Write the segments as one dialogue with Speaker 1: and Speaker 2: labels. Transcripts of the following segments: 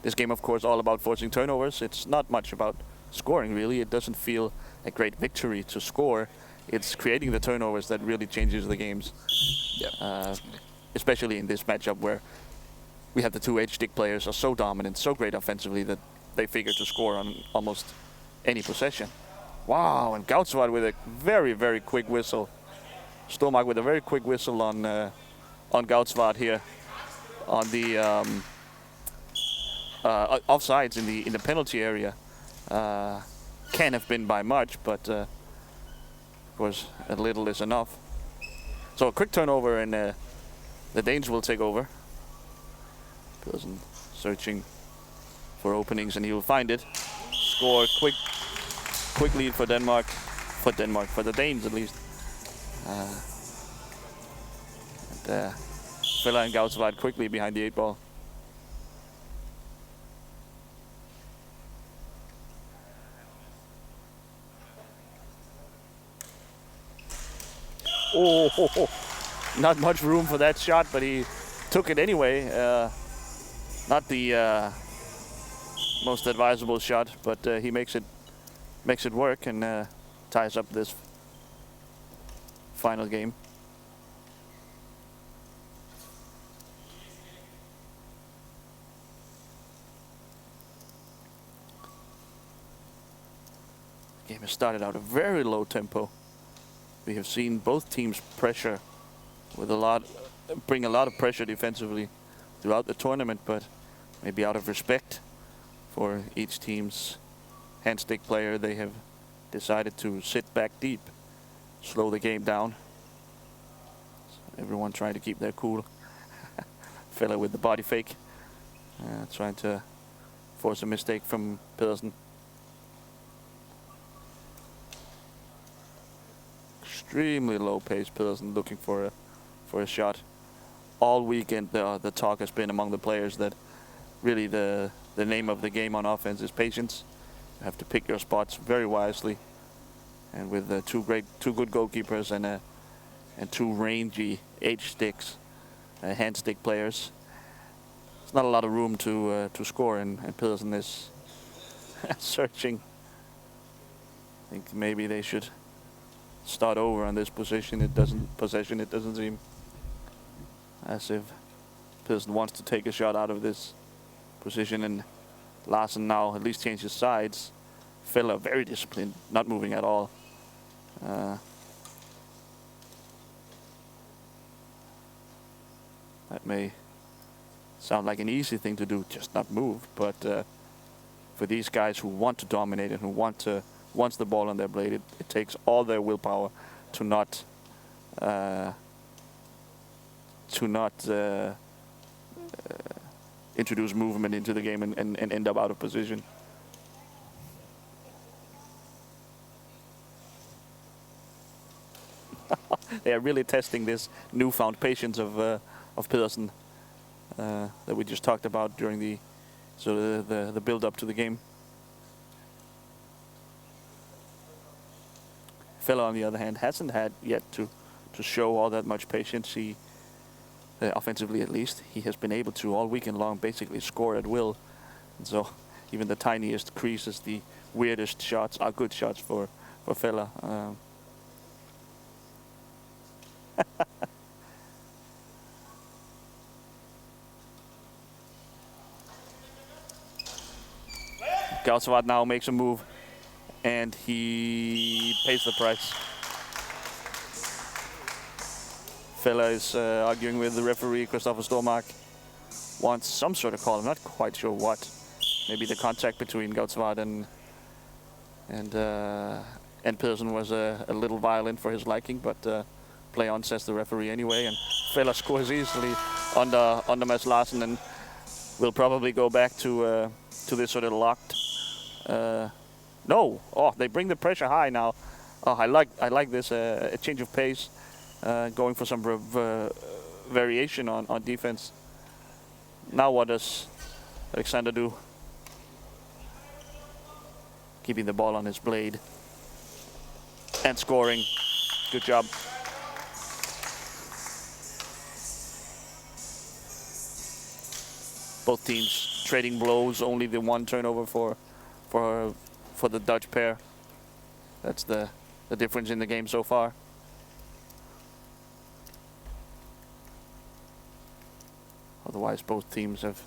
Speaker 1: this game, of course, all about forcing turnovers. It's not much about scoring, really. It doesn't feel a great victory to score. It's creating the turnovers that really changes the games.
Speaker 2: Yeah.
Speaker 1: Especially in this matchup where we have the two H-stick players are so dominant, so great offensively that they figure to score on almost any possession. Wow, and Goudswaard with a very, very quick whistle. Stormark with a very quick whistle on Goudswaard here on the offsides in the penalty area. Can have been by much, but of course a little is enough. So a quick turnover, and the Danes will take over. Pedersen searching for openings, and he will find it. Score, quick lead for Denmark. For the Danes at least. Fella and Goudswaard quickly behind the 8 ball. Oh, not much room for that shot, but he took it anyway. Not the most advisable shot, but he makes it work and ties up this final game. The game has started out a very low tempo. We have seen both teams pressure with bring a lot of pressure defensively throughout the tournament, but maybe out of respect for each team's hand-stick player, they have decided to sit back deep, slow the game down. So everyone trying to keep their cool. Fella with the body fake, trying to force a mistake from Pedersen. Extremely low pace Pedersen looking for a shot. All weekend the talk has been among the players that really the name of the game on offense is patience. You have to pick your spots very wisely, and with two good goalkeepers and two rangy H-sticks, hand-stick players, there's not a lot of room to score, and Pedersen is searching. I think maybe they should start over on this possession. It doesn't seem as if Pedersen wants to take a shot out of this position, and Larsen now at least changes sides. Fella very disciplined, not moving at all. That may sound like an easy thing to do, just not move, but for these guys who want to dominate and who wants the ball on their blade, it takes all their willpower to not introduce movement into the game and end up out of position. They are really testing this newfound patience of Pedersen that we just talked about during the build up to the game. Fella, on the other hand, hasn't had yet to show all that much patience. He, offensively at least, he has been able to all weekend long basically score at will. And so even the tiniest creases, the weirdest shots are good shots for Fella. Goudswaard now makes a move, and he pays the price. Fella is arguing with the referee, Christopher Stormark. Wants some sort of call. I'm not quite sure what. Maybe the contact between Goudswaard and Pedersen was a little violent for his liking, but play on, says the referee anyway. And Fella scores easily under Mads Larsen, and will probably go back to this sort of locked. No, oh, they bring the pressure high now. Oh, I like this a change of pace, going for some variation on defense. Now what does Alexander do? Keeping the ball on his blade and scoring. Good job. Both teams trading blows. Only the one turnover for the Dutch pair. That's the difference in the game so far. Otherwise, both teams have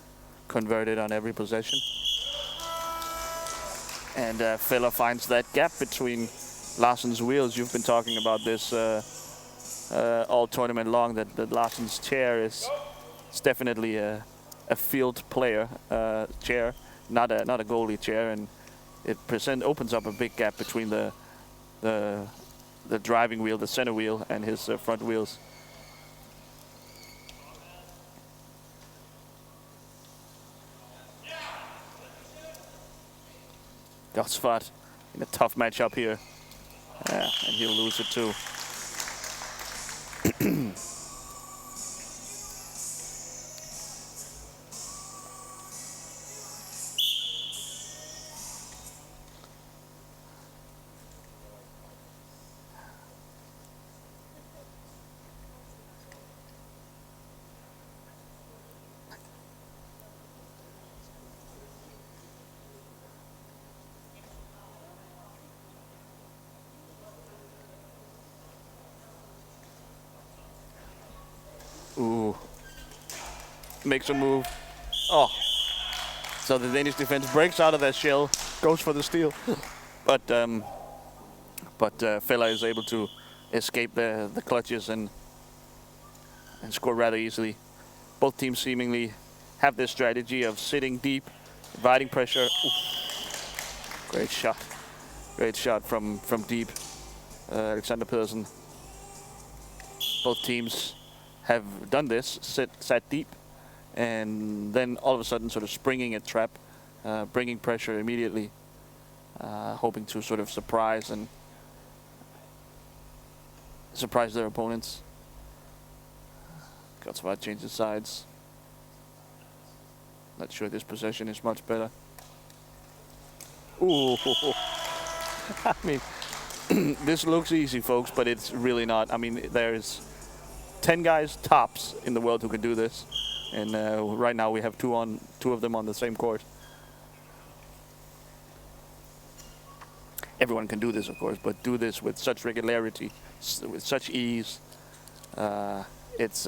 Speaker 1: converted on every possession. And Filler finds that gap between Larsen's wheels. You've been talking about this all tournament long, that Larsen's chair is definitely a field player chair, not a goalie chair, and it opens up a big gap between the driving wheel, the center wheel, and his front wheels. Goudswaard in a tough matchup here, and he'll lose it too. Ooh. Makes a move. Oh. So the Danish defense breaks out of their shell, goes for the steal. But Fella is able to escape the clutches and score rather easily. Both teams seemingly have this strategy of sitting deep, inviting pressure. Ooh. Great shot. Great shot from deep. Alexander Pedersen. Both teams have done this, sat deep, and then all of a sudden sort of springing a trap, bringing pressure immediately, hoping to sort of surprise their opponents. Goudswaard changes sides. Not sure this possession is much better. Ooh. I mean, this looks easy, folks, but it's really not. I mean, there's 10 guys tops in the world who can do this, and right now we have two of them on the same court. Everyone can do this, of course, but do this with such regularity, with such ease. It's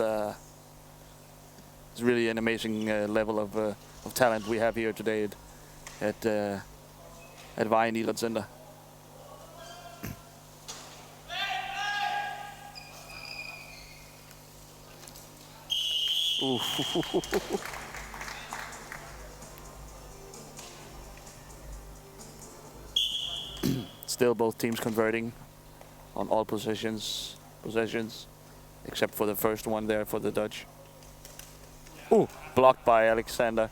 Speaker 1: really an amazing level of talent we have here today at Vejen Idrætscenter. Ooh. Still both teams converting on all possessions, except for the first one there for the Dutch. Ooh, blocked by Alexander.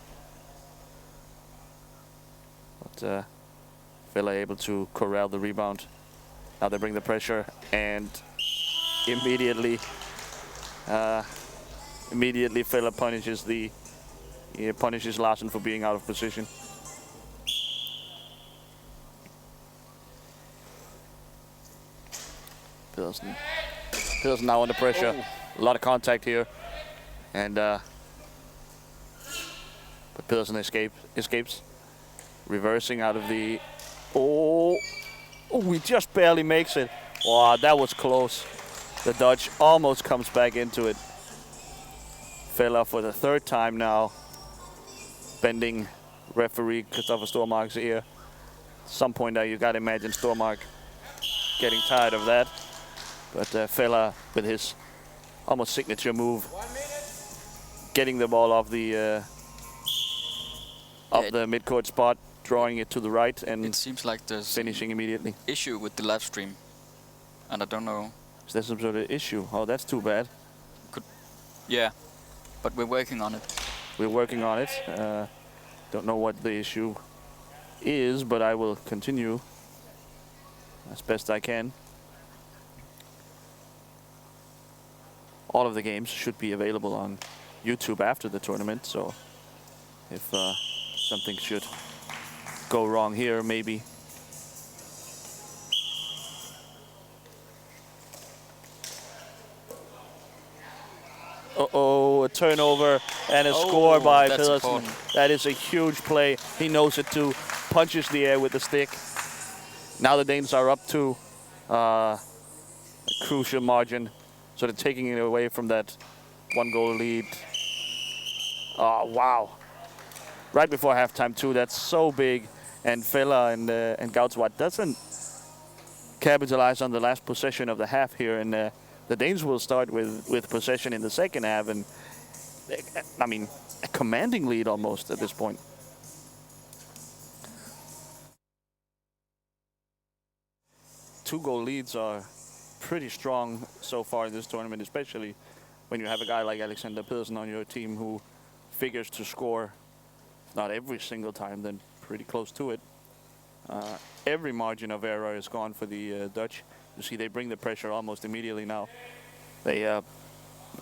Speaker 1: But Villa able to corral the rebound. Now they bring the pressure, and immediately Villa punishes Larsen for being out of position. Pedersen now under pressure. Oh. A lot of contact here, and but Pedersen escapes, reversing out of the. Oh, he just barely makes it. Wow, that was close. The Dutch almost comes back into it. Fella for the third time now, bending referee Christopher Stormark's ear. At some point there, you got to imagine Stormark getting tired of that. But Fella with his almost signature move, getting the ball off the midcourt spot, drawing it to the right, and
Speaker 2: it seems like there's
Speaker 1: finishing immediately.
Speaker 2: Issue with the live stream, and I don't know.
Speaker 1: Is there some sort of issue? Oh, that's too bad.
Speaker 2: Yeah, but we're working on it.
Speaker 1: We're working on it. Don't know what the issue is, but I will continue as best I can. All of the games should be available on YouTube after the tournament, so if something should go wrong here, maybe. Uh-oh, a turnover and a score by Pedersen.
Speaker 2: Important.
Speaker 1: That is a huge play. He knows it too. Punches the air with the stick. Now the Danes are up to a crucial margin. So they're taking it away from that 1-goal lead. Oh, wow. Right before halftime too. That's so big. And Fella and Goudswaard doesn't capitalize on the last possession of the half here. And the Danes will start with possession in the second half. And I mean, a commanding lead almost at this point. Two-goal leads are pretty strong so far in this tournament, especially when you have a guy like Alexander Pedersen on your team who figures to score not every single time, then pretty close to it. Every margin of error is gone for the Dutch. You see they bring the pressure almost immediately now. They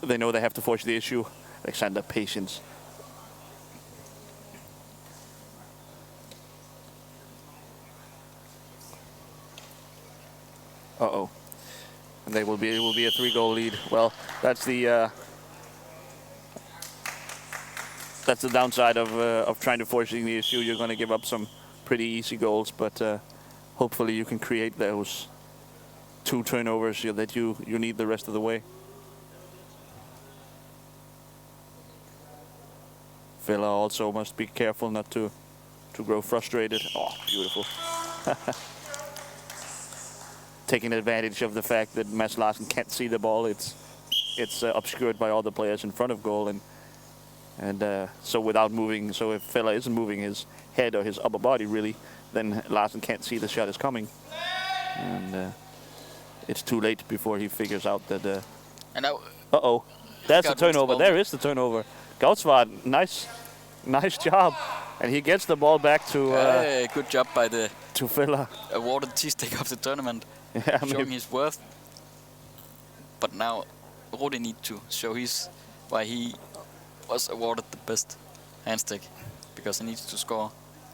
Speaker 1: know they have to force the issue. Alexander, patience. Uh-oh. And it will be a 3-goal lead. Well, that's the downside of trying to force the issue. You're going to give up some pretty easy goals, but hopefully you can create those 2 turnovers that you need the rest of the way. Villa also must be careful not to grow frustrated. Oh, beautiful. Taking advantage of the fact that Mads Larsen can't see the ball. It's obscured by all the players in front of goal, and so without moving, so if Fella isn't moving his head or his upper body really, then Larsen can't see the shot is coming, and it's too late before he figures out that.
Speaker 2: And now.
Speaker 1: Uh-oh, that's the turnover. There is the turnover. Goudswaard, nice job, and he gets the ball back to.
Speaker 2: Hey, good job by the.
Speaker 1: To Fella.
Speaker 2: Awarded T-stick of the tournament.
Speaker 1: Yeah,
Speaker 2: showing his worth. But now Rudi needs to show why he was awarded the best handstick, because he needs to score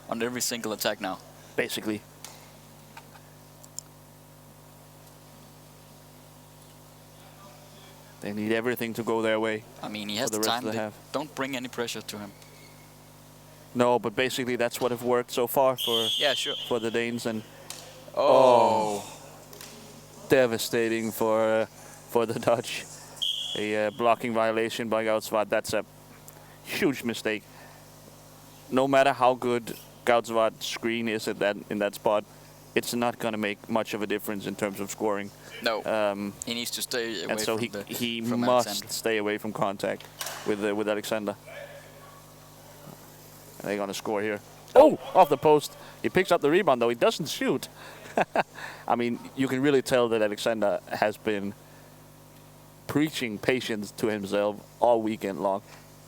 Speaker 2: on every single attack now.
Speaker 1: Basically. They need everything to go their way.
Speaker 2: I mean, he has the time. Don't bring any pressure to him.
Speaker 1: No, but basically that's what have worked so far for the Danes. And oh, devastating for the Dutch. A blocking violation by Goudswaard. That's a huge mistake. No matter how good Goudswaard's screen is in that spot, it's not going to make much of a difference in terms of scoring.
Speaker 2: No, he needs to stay away.
Speaker 1: And so he must stay away from contact with Alexander. They're going to score here. Oh, off the post. He picks up the rebound, though. He doesn't shoot. I mean, you can really tell that Alexander has been preaching patience to himself all weekend long.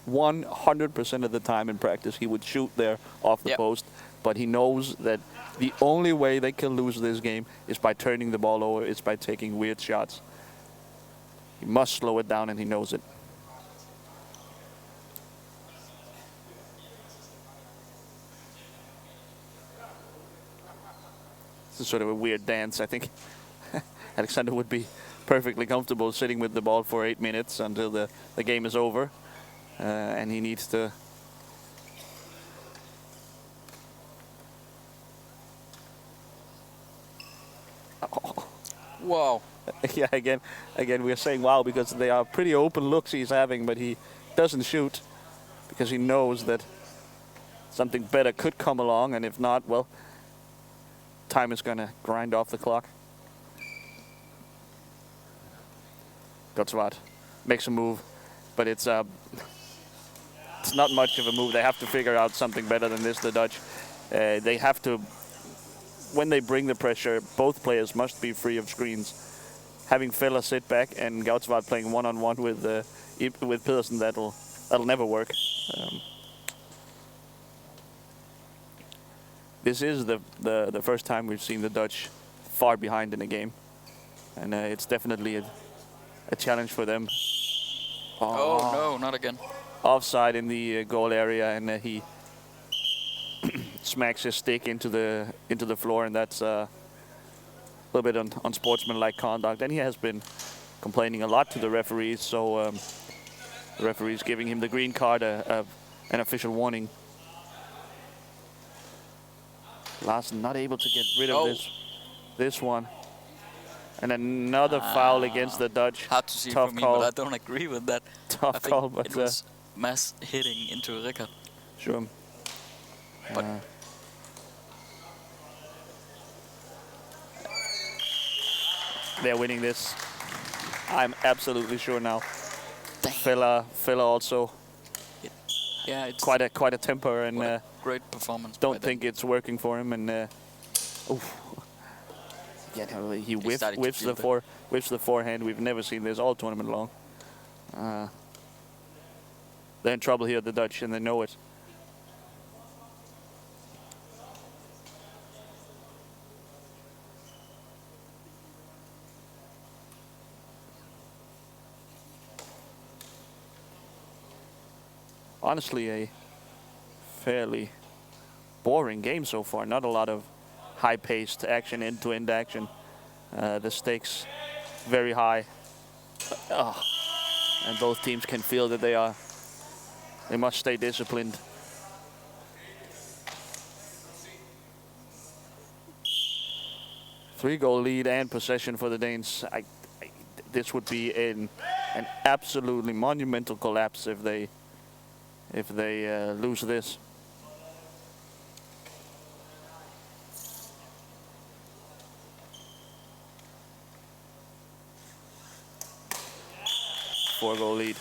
Speaker 1: 100% of the time in practice, he would shoot there off the post. But he knows that the only way they can lose this game is by turning the ball over, is by taking weird shots. He must slow it down, and he knows it. This is sort of a weird dance. I think Alexander would be perfectly comfortable sitting with the ball for 8 minutes until the game is over. And he needs to... Oh.
Speaker 2: Wow.
Speaker 1: Yeah, again we are saying wow because they are pretty open looks he's having, but he doesn't shoot because he knows that something better could come along, and if not, well, time is going to grind off the clock. Goudswaard makes a move, but it's not much of a move. They have to figure out something better than this, the Dutch. They have to, when they bring the pressure, both players must be free of screens. Having Fella sit back and Goudswaard playing one-on-one with Pedersen, that'll never work. This is the first time we've seen the Dutch far behind in a game, and it's definitely a challenge for them.
Speaker 2: Oh no, not again.
Speaker 1: Offside in the goal area, and he smacks his stick into the floor, and that's a little bit unsportsmanlike conduct. And he has been complaining a lot to the referees, so The referee's giving him the green card, an official warning. Larsen not able to get rid of this one. And another foul against the Dutch.
Speaker 2: Hard to see
Speaker 1: Tough
Speaker 2: for me,
Speaker 1: call.
Speaker 2: but I don't agree with that.
Speaker 1: Tough call, but
Speaker 2: it was mass hitting into Rickard.
Speaker 1: Sure.
Speaker 2: But
Speaker 1: they're winning this. I'm absolutely sure now.
Speaker 2: dang.
Speaker 1: Fella also
Speaker 2: Yeah, it's
Speaker 1: quite a temper, and
Speaker 2: a great performance.
Speaker 1: don't think it's working for him. And yeah, no, he whiffs the forehand. We've never seen this all tournament long. They're in trouble here, the Dutch, and they know it. Honestly, a fairly boring game so far. Not a lot of high-paced action, end-to-end action. The stakes very high. And both teams can feel that they must stay disciplined. Three-goal lead and possession for the Danes. This would be an absolutely monumental collapse if they lose this. Four-goal lead.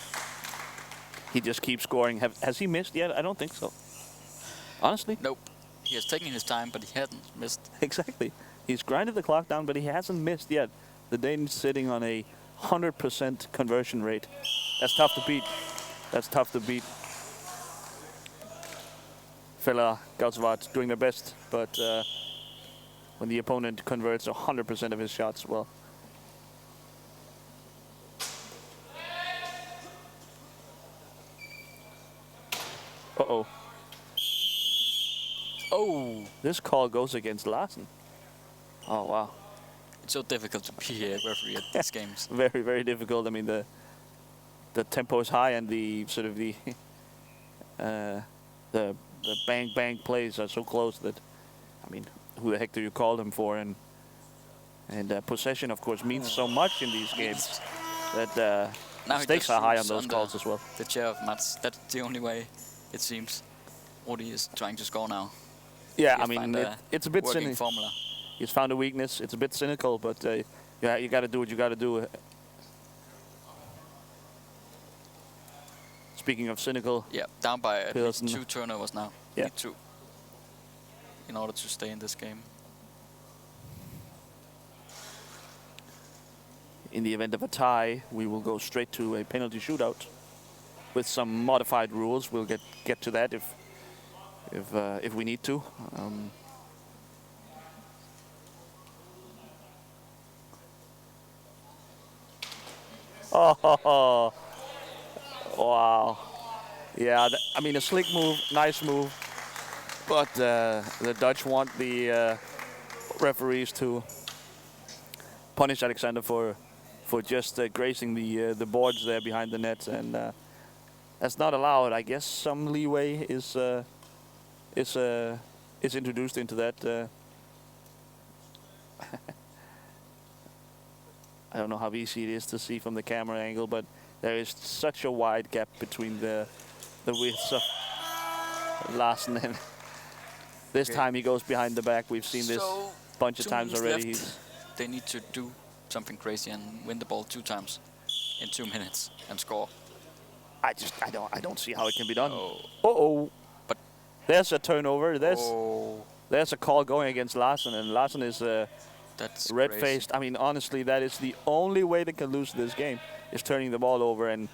Speaker 1: He just keeps scoring. Has he missed yet? I don't think so. Honestly?
Speaker 2: Nope. He has taken his time, but he hasn't missed.
Speaker 1: Exactly. He's grinded the clock down, but he hasn't missed yet. The Danes sitting on a 100% conversion rate. That's tough to beat. That's tough to beat. Fella Goudswaard doing their best, but when the opponent converts 100% of his shots, well. Uh-oh.
Speaker 2: Oh!
Speaker 1: This call goes against Larsen. Oh, wow.
Speaker 2: It's so difficult to be a referee at these games.
Speaker 1: Very, very difficult. I mean, the tempo is high, and the sort of the bang bang plays are so close that, I mean, who the heck do you call them for? And possession, of course, means so much in these games that
Speaker 2: Now
Speaker 1: stakes are high on those calls as well.
Speaker 2: The chair of Mats. That's the only way, it seems. Rudi is trying to score now.
Speaker 1: Yeah, I mean, it's a bit
Speaker 2: working
Speaker 1: cynical.
Speaker 2: formula.
Speaker 1: He's found a weakness. It's a bit cynical, but yeah, you got to do what you got to do. Speaking of cynical,
Speaker 2: Yeah, down by at least
Speaker 1: Pedersen.
Speaker 2: 2 turnovers now.
Speaker 1: Yeah.
Speaker 2: Need 2 in order to stay in this game.
Speaker 1: in the event of a tie, we will go straight to a penalty shootout with some modified rules. We'll get to that if we need to. Oh, wow. Yeah, I mean, a slick move, nice move. But the Dutch want the referees to punish Alexander for just grazing the boards there behind the net, and that's not allowed. I guess some leeway is introduced into that. I don't know how easy it is to see from the camera angle, but there is such a wide gap between the widths of Larsen, and this time he goes behind the back. We've seen this a bunch of times already.
Speaker 2: They need to do something crazy and win the ball 2 times in 2 minutes and score.
Speaker 1: I don't see how it can be done.
Speaker 2: Oh.
Speaker 1: But there's a turnover. There's a call going against Larsen, and Larsen is
Speaker 2: that's
Speaker 1: red-faced. I mean, honestly, that is the only way they can lose this game, is turning the ball over. And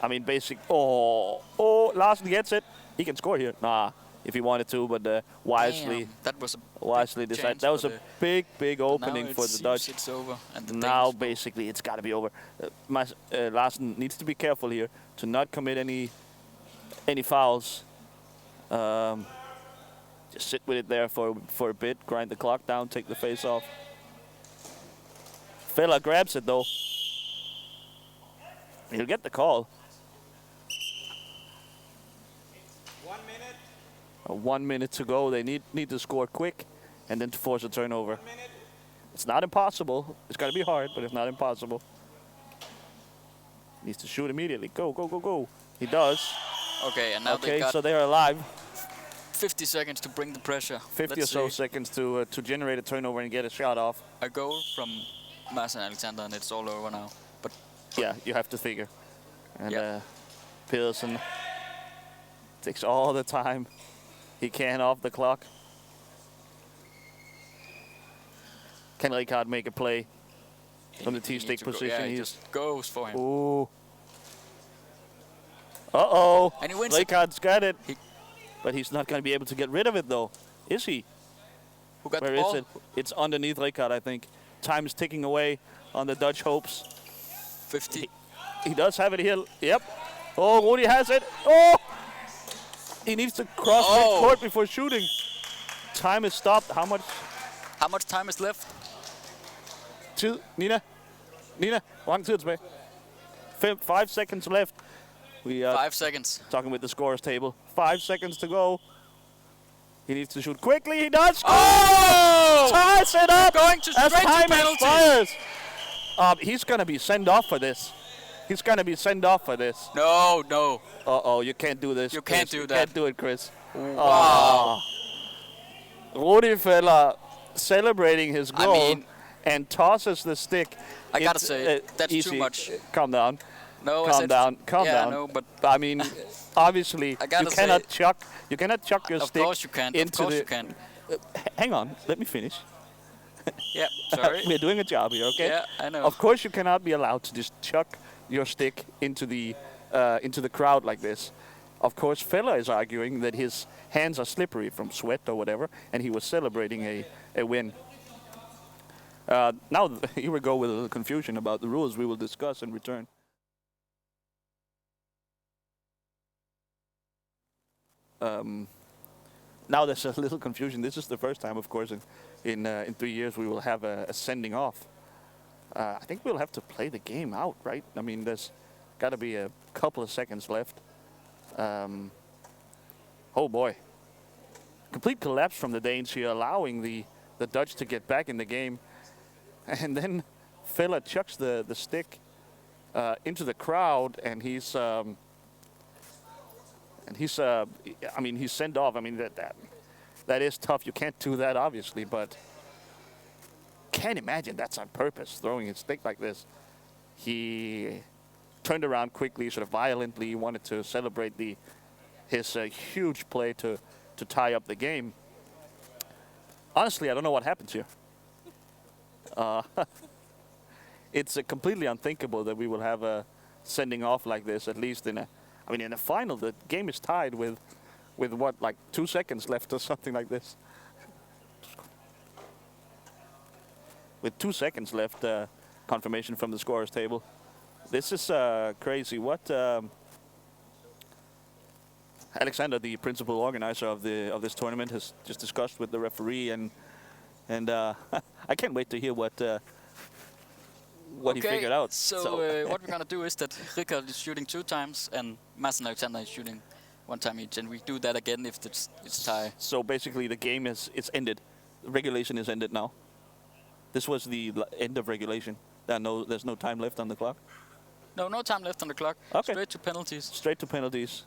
Speaker 1: I mean, Larsen gets it. He can score here. Nah, if he wanted to, but wisely.
Speaker 2: Damn, that was a
Speaker 1: wisely decided. That was a big opening for the Dutch.
Speaker 2: It's over, and the
Speaker 1: now basically it's got to be over. Larsen needs to be careful here to not commit any fouls. Just sit with it there for a bit, grind the clock down, take the face off. Fella grabs it though. He'll get the call. 1 minute to go. They need to score quick and then to force a turnover. It's not impossible. It's got to be hard, but it's not impossible. Needs to shoot immediately. Go, go, go, go. He does.
Speaker 2: Okay, and now they
Speaker 1: Okay,
Speaker 2: got
Speaker 1: so they are alive.
Speaker 2: 50 seconds to bring the pressure.
Speaker 1: 50 or so seconds to generate a turnover and get a shot off.
Speaker 2: A goal from Larsen and Alexander, and it's all over now. But
Speaker 1: Yeah, you have to figure. And
Speaker 2: Yeah.
Speaker 1: Pedersen takes all the time he can off the clock. Can Rijkaard make a play from the
Speaker 2: he
Speaker 1: T-stick
Speaker 2: needs to go.
Speaker 1: position?
Speaker 2: Yeah, he just goes for him.
Speaker 1: Ooh. Uh-oh.
Speaker 2: And he wins it.
Speaker 1: Rijkaard's got it.
Speaker 2: He-
Speaker 1: But he's not going to be able to get rid of it, though. Is he?
Speaker 2: Who got
Speaker 1: Where
Speaker 2: the
Speaker 1: is
Speaker 2: ball?
Speaker 1: it? It's underneath Rijkaard, I think. Time is ticking away on the Dutch hopes.
Speaker 2: 50.
Speaker 1: He does have it here. Yep. Oh, Rudi has it. Oh! He needs to cross midcourt before shooting. Time is stopped. How much
Speaker 2: time is left?
Speaker 1: tid? Nina, hvor lang tid er tilbage? 5 seconds left. We are
Speaker 2: 5 seconds.
Speaker 1: talking with the scorers table. 5 seconds to go. He needs to shoot quickly. He does.
Speaker 2: Oh!
Speaker 1: Ties it up.
Speaker 2: Going to
Speaker 1: as
Speaker 2: straight to
Speaker 1: time
Speaker 2: penalties.
Speaker 1: expires. He's going to be sent off for this. He's going to be sent off for this.
Speaker 2: No.
Speaker 1: Uh-oh, you can't do this.
Speaker 2: You
Speaker 1: Chris.
Speaker 2: can't do
Speaker 1: You
Speaker 2: that.
Speaker 1: can't do it, Chris.
Speaker 2: Wow.
Speaker 1: Rudi Feller celebrating his goal and tosses the stick.
Speaker 2: I gotta say, that's
Speaker 1: easy.
Speaker 2: too much.
Speaker 1: Calm down.
Speaker 2: No,
Speaker 1: Calm down. Calm down.
Speaker 2: No, but
Speaker 1: I mean, obviously,
Speaker 2: I gotta
Speaker 1: you cannot chuck your
Speaker 2: of
Speaker 1: stick
Speaker 2: course you can.
Speaker 1: into
Speaker 2: Of course
Speaker 1: the.
Speaker 2: you can.
Speaker 1: Hang on, let me finish.
Speaker 2: Yeah, sorry.
Speaker 1: We're doing a job here, okay?
Speaker 2: Yeah, I know.
Speaker 1: Of course, you cannot be allowed to just chuck your stick into the crowd like this. Of course, Feller is arguing that his hands are slippery from sweat or whatever, and he was celebrating a win. Now, here we go with a little confusion about the rules we will discuss and return. Now there's a little confusion. This is the first time, of course, in 3 years we will have a sending off. I think we'll have to play the game out, right? I mean, there's got to be a couple of seconds left. Oh boy. Complete collapse from the Danes here, allowing the Dutch to get back in the game. And then Feller chucks the stick into the crowd, and he's sent off. I mean, that is tough. You can't do that, obviously, but can't imagine that's on purpose, throwing his stick like this. He turned around quickly, sort of violently. He wanted to celebrate his huge play to tie up the game. Honestly, I don't know what happens here. It's completely unthinkable that we will have a sending off like this, at least in a final. The game is tied with what, like 2 seconds left or something like this. With 2 seconds left, confirmation from the scorers table. This is crazy. What Alexander, the principal organizer of this tournament, has just discussed with the referee, and I can't wait to hear what he figured out.
Speaker 2: So what we're gonna do is that Rijkaard is shooting 2 times and Larsen and Alexander is shooting 1 time each, and we do that again if it's tie.
Speaker 1: So basically, the game it's ended. Regulation is ended now. This was the end of regulation. There's no time left on the clock.
Speaker 2: No time left on the clock.
Speaker 1: Okay.
Speaker 2: Straight to penalties.
Speaker 1: Straight to penalties.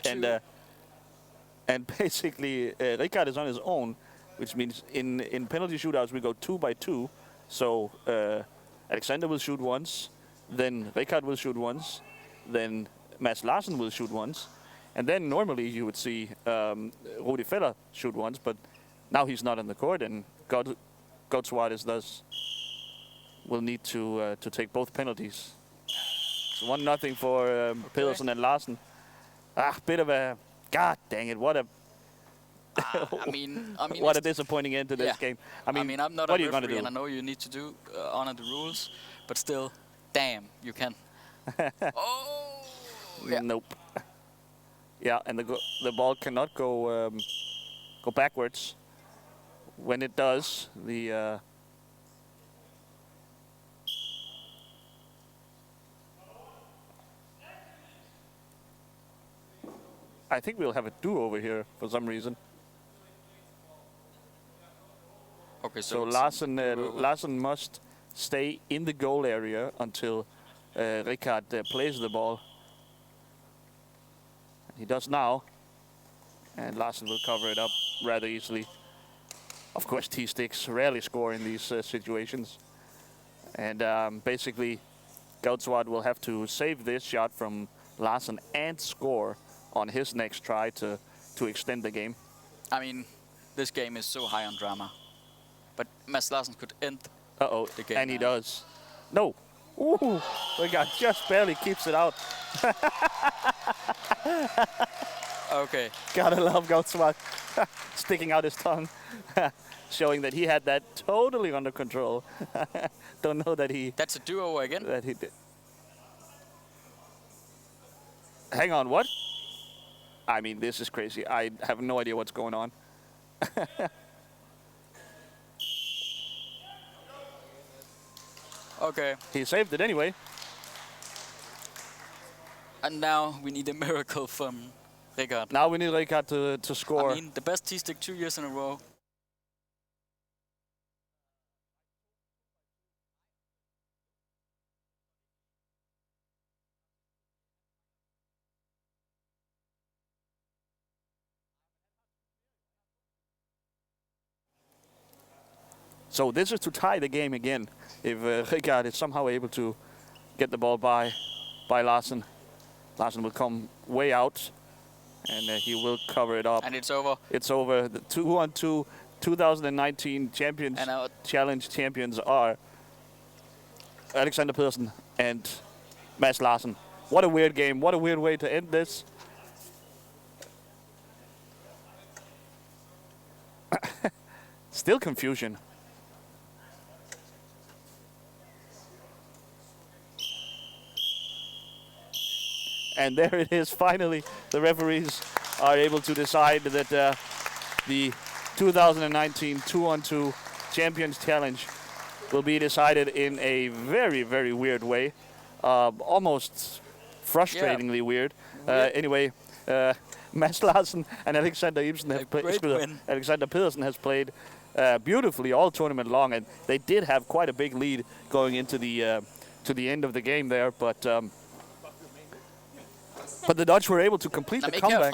Speaker 1: And basically, Rijkaard is on his own, which means in penalty shootouts we go 2 by 2. So Alexander will shoot once, then Rijkaard will shoot once, then Mads Larsen will shoot once, and then normally you would see Rudi Feller shoot once, but now he's not on the court, and Goudswaard will need to take both penalties. It's 1-0 for Pedersen and Larsen. Bit of a, god dang it! What a what a disappointing end to this game. I mean,
Speaker 2: I'm not
Speaker 1: what
Speaker 2: a
Speaker 1: are you gonna
Speaker 2: referee,
Speaker 1: do?
Speaker 2: and I know you need to honor the rules, but still, damn, you can. Oh. Yeah.
Speaker 1: Nope. Yeah, and the ball cannot go backwards. When it does, I think we'll have a do-over here for some reason.
Speaker 2: Okay,
Speaker 1: So Larsen must stay in the goal area until Rikard plays the ball. He does now. And Larsen will cover it up rather easily. Of course, T-Sticks rarely score in these situations. And basically, Goudswaard will have to save this shot from Larsen and score on his next try to extend the game.
Speaker 2: I mean, this game is so high on drama. But Mads Larsen could end the game.
Speaker 1: And he does. No. Ooh, Rikard just barely keeps it out.
Speaker 2: Okay.
Speaker 1: Gotta love Goudswaard sticking out his tongue, showing that he had that totally under control. Don't know that he...
Speaker 2: That's a duo again?
Speaker 1: That he did. Hang on, what? I mean, this is crazy. I have no idea what's going on.
Speaker 2: Okay.
Speaker 1: He saved it anyway.
Speaker 2: And now we need a miracle from Rikard.
Speaker 1: Now we need Rikard to score.
Speaker 2: I mean, the best T-stick 2 years in a row.
Speaker 1: So this is to tie the game again. If Rikard is somehow able to get the ball by Larsen. Larsen will come way out, and he will cover it up.
Speaker 2: And it's over.
Speaker 1: It's over. The 2-on-2 2019 champions challenge champions are Alexander Pedersen and Mads Larsen. What a weird game. What a weird way to end this. Still confusion. And there it is, finally, the referees are able to decide that the 2019 2-on-2 Champions Challenge will be decided in a very, very weird way. Almost frustratingly weird. Anyway, Mads Larsen and Alexander Ibsen have played. Alexander Pedersen has played beautifully all tournament long, and they did have quite a big lead going into the end of the game there, but the Dutch were able to complete the comeback.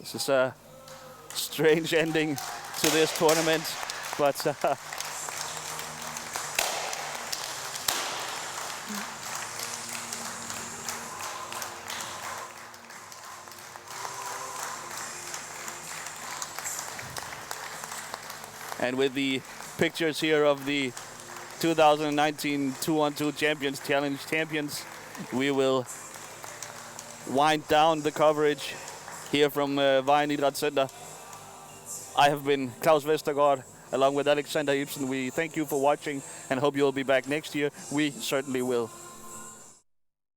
Speaker 1: This is a strange ending to this tournament, but and with the pictures here of the 2019 2-on-2 Champions Challenge champions, we will wind down the coverage here from Vejen Idrætscenter. I have been Klaus Vestergaard along with Alexander Ibsen. We thank you for watching and hope you'll be back next year. We certainly will.